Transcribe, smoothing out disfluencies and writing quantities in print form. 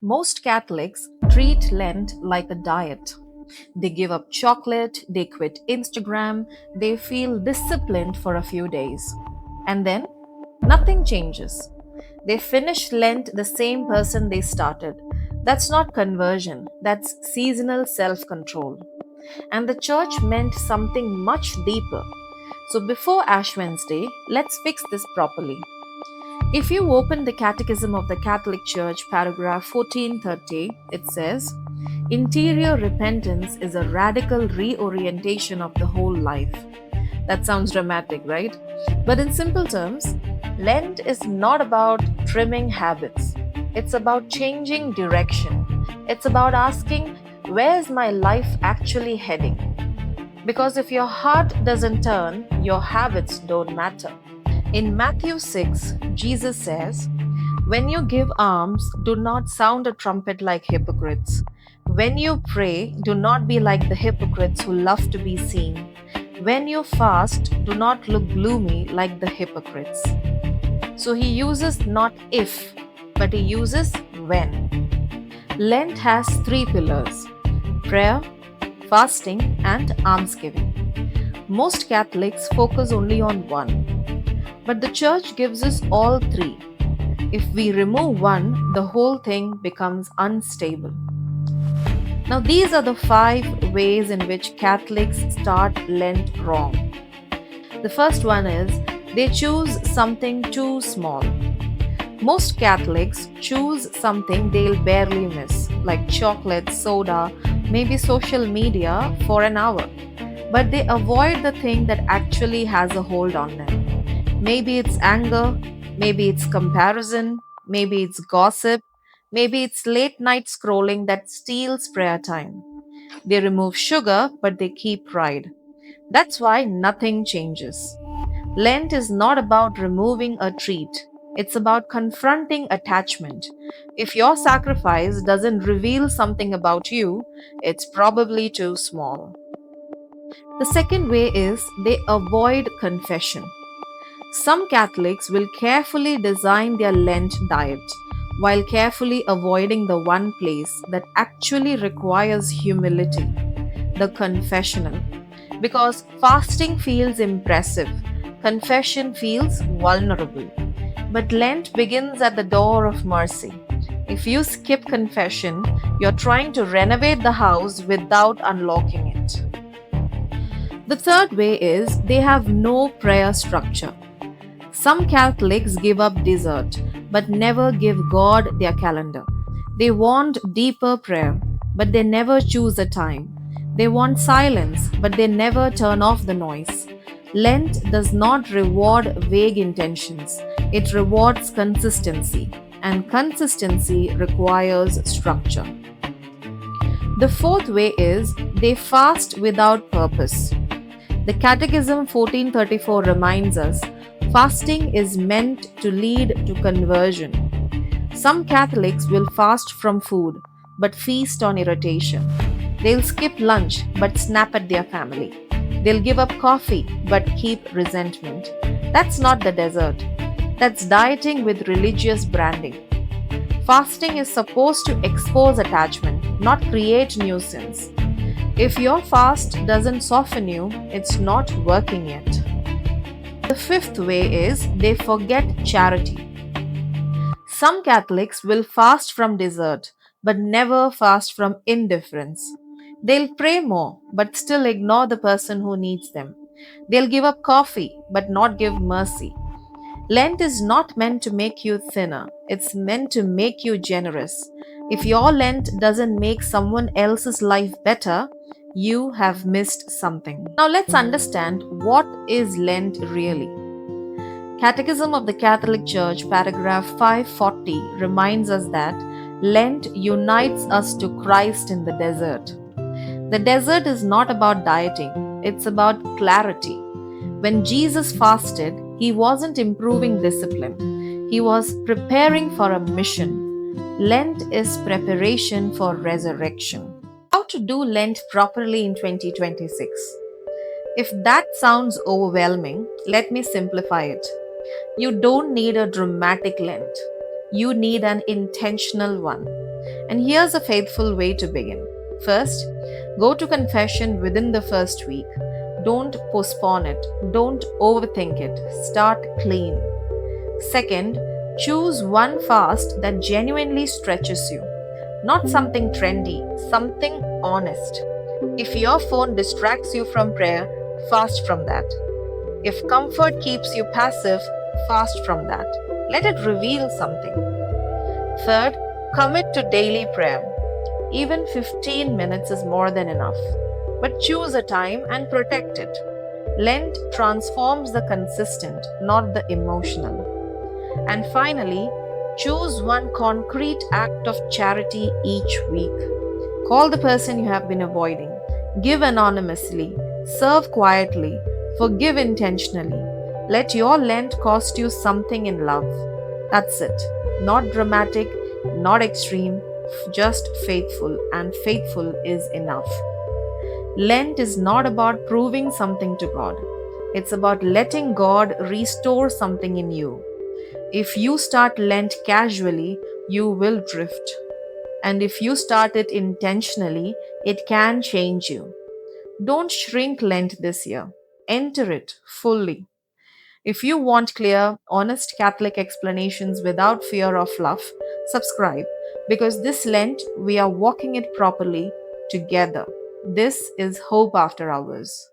Most Catholics treat Lent like a diet. They give up chocolate, they quit Instagram, they feel disciplined for a few days. And then nothing changes. They finish Lent the same person they started. That's not conversion, that's seasonal self control. And the church meant something much deeper. So before Ash Wednesday, let's fix this properly. If you open the Catechism of the Catholic Church, paragraph 1430, it says, Interior repentance is a radical reorientation of the whole life. That sounds dramatic, right? But in simple terms, Lent is not about trimming habits. It's about changing direction. It's about asking, where's my life actually heading? Because if your heart doesn't turn, your habits don't matter. In Matthew 6, Jesus says, When you give alms, do not sound a trumpet like hypocrites. When you pray, do not be like the hypocrites who love to be seen. When you fast, do not look gloomy like the hypocrites. So he uses not if, but he uses when. Lent has three pillars: prayer, fasting, and almsgiving. Most Catholics focus only on one, but the Church gives us all three. If we remove one, the whole thing becomes unstable. Now, these are the 5 ways in which Catholics start Lent wrong. The first one is they choose something too small. Most Catholics choose something they'll barely miss, like chocolate, soda, maybe social media for an hour. But they avoid the thing that actually has a hold on them. Maybe it's anger, maybe it's comparison, maybe it's gossip, maybe it's late night scrolling that steals prayer time. They remove sugar, but they keep pride. That's why nothing changes. Lent is not about removing a treat, it's about confronting attachment. If your sacrifice doesn't reveal something about you, it's probably too small. The second way is they avoid confession. Some Catholics will carefully design their Lent diet while carefully avoiding the one place that actually requires humility, the confessional. Because fasting feels impressive, confession feels vulnerable. But Lent begins at the door of mercy. If you skip confession, you're trying to renovate the house without unlocking it. The third way is they have no prayer structure. Some Catholics give up dessert but never give God their calendar. They want deeper prayer, but they never choose a time. They want silence, but they never turn off the noise. Lent does not reward vague intentions, it rewards consistency, and consistency requires structure. The fourth way is they fast without purpose. The Catechism 1434 reminds us fasting is meant to lead to conversion. Some Catholics will fast from food but feast on irritation. They'll skip lunch but snap at their family. They'll give up coffee but keep resentment. That's not the desert. That's dieting with religious branding. Fasting is supposed to expose attachment, not create nuisance. If your fast doesn't soften you, it's not working yet. The fifth way is they forget charity. Some Catholics will fast from dessert but never fast from indifference. They'll pray more but still ignore the person who needs them. They'll give up coffee but not give mercy. Lent is not meant to make you thinner, it's meant to make you generous. If your Lent doesn't make someone else's life better, you have missed something. Now let's understand what is Lent really. Catechism of the Catholic Church, paragraph 540, reminds us that Lent unites us to Christ in the desert. The desert is not about dieting, it's about clarity. When Jesus fasted, he wasn't improving discipline, he was preparing for a mission. Lent is preparation for resurrection. How to do Lent properly in 2026? If that sounds overwhelming, let me simplify it. You don't need a dramatic Lent. You need an intentional one. And here's a faithful way to begin. First, go to confession within the first week. Don't postpone it. Don't overthink it. Start clean. Second, choose one fast that genuinely stretches you. Not something trendy, something honest. If your phone distracts you from prayer, fast from that. If comfort keeps you passive, fast from that. Let it reveal something. Third, commit to daily prayer. Even 15 minutes is more than enough. But choose a time and protect it. Lent transforms the consistent, not the emotional. And finally, choose one concrete act of charity each week. Call the person you have been avoiding. Give anonymously. Serve quietly. Forgive intentionally. Let your Lent cost you something in love. That's it. Not dramatic, not extreme, just faithful, and faithful is enough. Lent is not about proving something to God, it's about letting God restore something in you. If you start Lent casually, you will drift. And if you start it intentionally, it can change you. Don't shrink Lent this year. Enter it fully. If you want clear, honest Catholic explanations without fear or fluff, subscribe because this Lent we are walking it properly together. This is Hope After Hours.